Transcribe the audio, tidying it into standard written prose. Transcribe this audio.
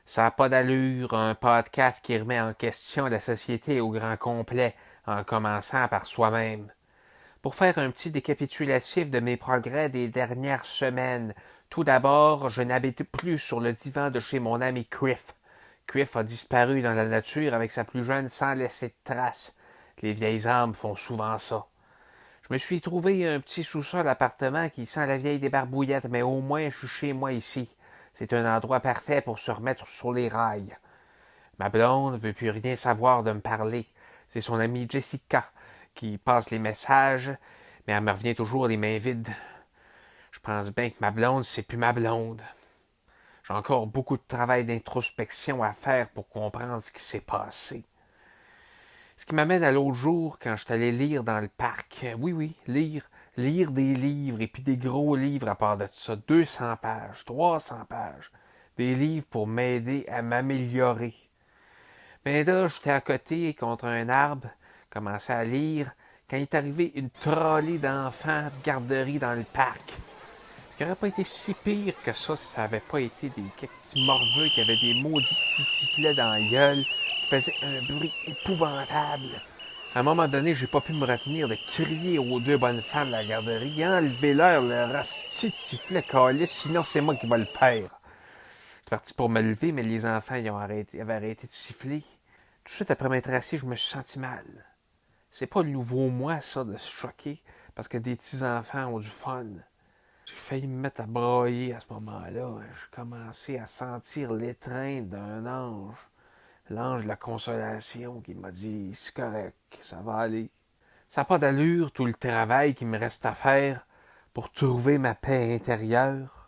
Ça n'a pas d'allure, un podcast qui remet en question la société au grand complet, en commençant par soi-même. Pour faire un petit décapitulatif de mes progrès des dernières semaines, tout d'abord, je n'habite plus sur le divan de chez mon ami Criff. Criff a disparu dans la nature avec sa plus jeune sans laisser de traces. Les vieilles âmes font souvent ça. Je me suis trouvé un petit sous-sol appartement qui sent la vieille débarbouillette, mais au moins je suis chez moi ici. C'est un endroit parfait pour se remettre sur les rails. Ma blonde ne veut plus rien savoir de me parler. C'est son amie Jessica qui passe les messages, mais elle me revient toujours les mains vides. Je pense bien que ma blonde, c'est plus ma blonde. J'ai encore beaucoup de travail d'introspection à faire pour comprendre ce qui s'est passé. Ce qui m'amène à l'autre jour, quand je suis allé lire dans le parc. Oui, oui, lire. Lire des livres, et puis des gros livres à part de ça. 200 pages, 300 pages. Des livres pour m'aider à m'améliorer. Mais là, j'étais à côté contre un arbre, commençais à lire, quand il est arrivé une trolley d'enfants de garderie dans le parc. Ce qui n'aurait pas été si pire que ça si ça n'avait pas été des quelques petits morveux qui avaient des maudits petits sifflets dans la gueule, qui faisaient un bruit épouvantable. À un moment donné, j'ai pas pu me retenir de crier aux deux bonnes femmes de la garderie. Enlevez-leur le rasti de sifflet calice, sinon c'est moi qui vais le faire. Je suis parti pour me lever, mais les enfants avaient arrêté de siffler. Tout de suite après m'être assis, je me suis senti mal. C'est pas le nouveau moi, ça, de se choquer, parce que des petits-enfants ont du fun. J'ai failli me mettre à brailler à ce moment-là. J'ai commencé à sentir l'étreinte d'un ange. L'ange de la consolation qui m'a dit « C'est correct, ça va aller ». Ça n'a pas d'allure tout le travail qu'il me reste à faire pour trouver ma paix intérieure.